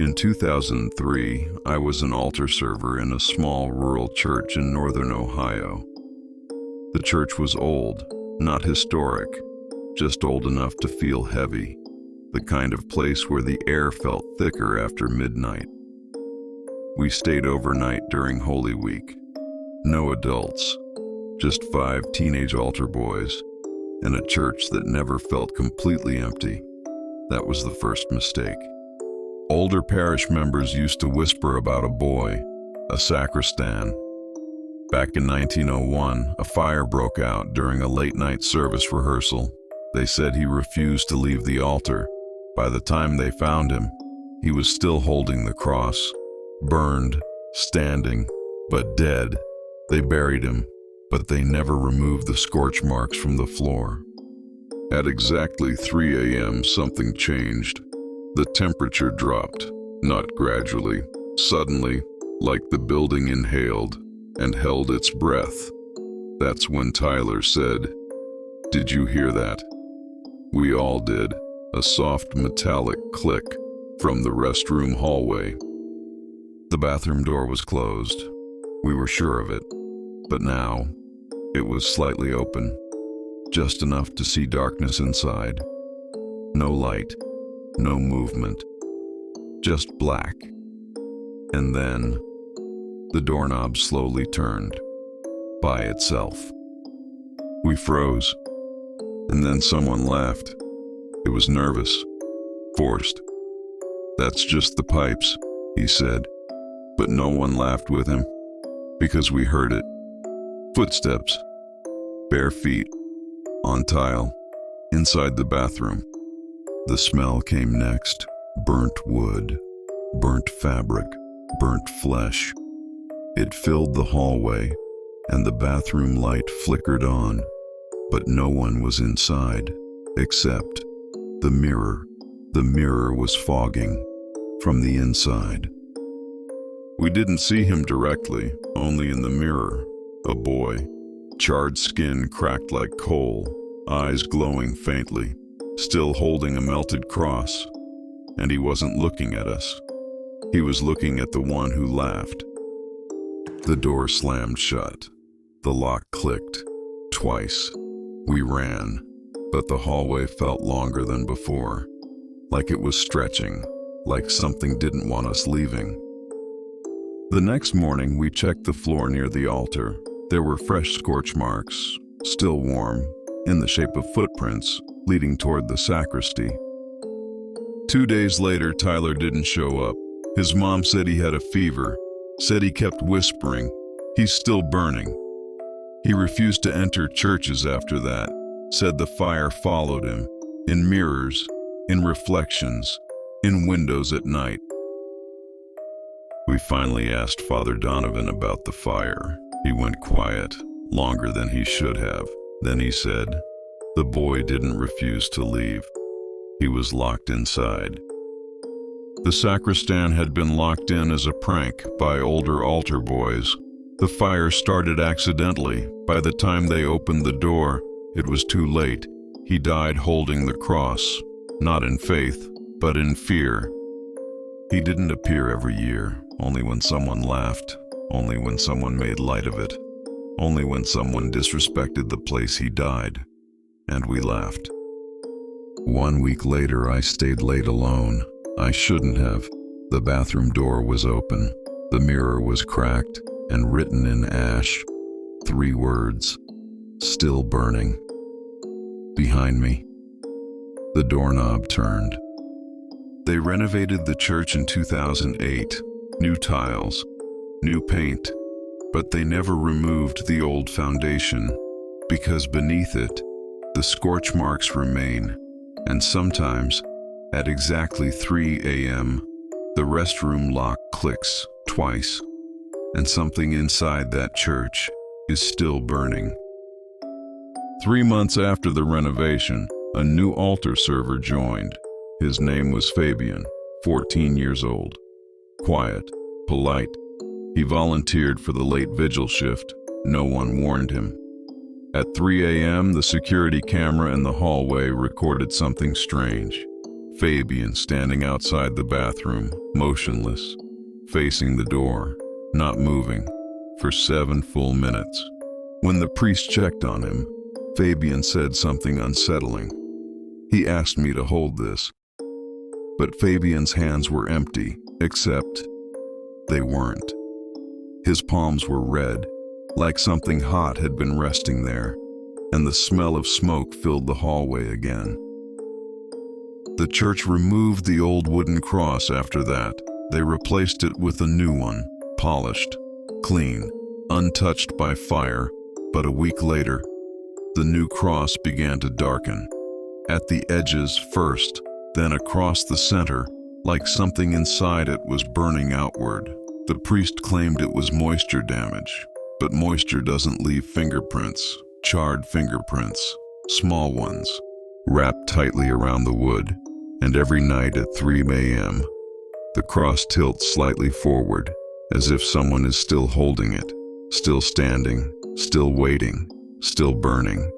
In 2003, I was an altar server in a small rural church in northern Ohio. The church was old, not historic, just old enough to feel heavy, the kind of place where the air felt thicker after midnight. We stayed overnight during Holy Week. No adults, just 5 teenage altar boys, and a church that never felt completely empty. That was the first mistake. Older parish members used to whisper about a boy, a sacristan. Back in 1901, a fire broke out during a late-night service rehearsal. They said he refused to leave the altar. By the time they found him, he was still holding the cross, burned, standing, but dead. They buried him, but they never removed the scorch marks from the floor. At exactly 3 a.m., something changed. The temperature dropped, not gradually, suddenly, like the building inhaled and held its breath. That's when Tyler said, "Did you hear that?" We all did, a soft metallic click from the restroom hallway. The bathroom door was closed. We were sure of it, but now it was slightly open, just enough to see darkness inside. No light. No movement, just black. And then, the doorknob slowly turned, by itself. We froze, and then someone laughed. It was nervous, forced. "That's just the pipes," he said, but no one laughed with him, because we heard it. Footsteps, bare feet, on tile, inside the bathroom. The smell came next, burnt wood, burnt fabric, burnt flesh. It filled the hallway, and the bathroom light flickered on, but no one was inside, except the mirror. The mirror was fogging from the inside. We didn't see him directly, only in the mirror. A boy, charred skin cracked like coal, eyes glowing faintly, still holding a melted cross, and he wasn't looking at us. He was looking at the one who laughed. The door slammed shut. The lock clicked, twice. We ran, but the hallway felt longer than before, like it was stretching, like something didn't want us leaving. The next morning, we checked the floor near the altar. There were fresh scorch marks, still warm, in the shape of footprints, leading toward the sacristy. 2 days later, Tyler didn't show up. His mom said he had a fever, said he kept whispering, "He's still burning." He refused to enter churches after that, said the fire followed him, in mirrors, in reflections, in windows at night. We finally asked Father Donovan about the fire. He went quiet, longer than he should have. Then he said, "The boy didn't refuse to leave. He was locked inside." The sacristan had been locked in as a prank by older altar boys. The fire started accidentally. By the time they opened the door, it was too late. He died holding the cross, not in faith, but in fear. He didn't appear every year, only when someone laughed, only when someone made light of it, only when someone disrespected the place he died. And we laughed. 1 week later, I stayed late alone. I shouldn't have. The bathroom door was open. The mirror was cracked and written in ash. 3 words, "Still burning." Behind me, the doorknob turned. They renovated the church in 2008. New tiles, new paint, but they never removed the old foundation, because beneath it, the scorch marks remain, and sometimes, at exactly 3 a.m., the restroom lock clicks twice, and something inside that church is still burning. 3 months after the renovation, a new altar server joined. His name was Fabian, 14 years old. Quiet, polite. He volunteered for the late vigil shift. No one warned him. At 3 a.m., the security camera in the hallway recorded something strange. Fabian standing outside the bathroom, motionless, facing the door, not moving, for 7 full minutes. When the priest checked on him, Fabian said something unsettling. He asked me to hold this, but Fabian's hands were empty, except they weren't. His palms were red, like something hot had been resting there, and the smell of smoke filled the hallway again. The church removed the old wooden cross after that. They replaced it with a new one, polished, clean, untouched by fire, but a week later, the new cross began to darken. At the edges first, then across the center, like something inside it was burning outward. The priest claimed it was moisture damage, but moisture doesn't leave fingerprints, charred fingerprints, small ones, wrapped tightly around the wood. And every night at 3 a.m., the cross tilts slightly forward, as if someone is still holding it, still standing, still waiting, still burning.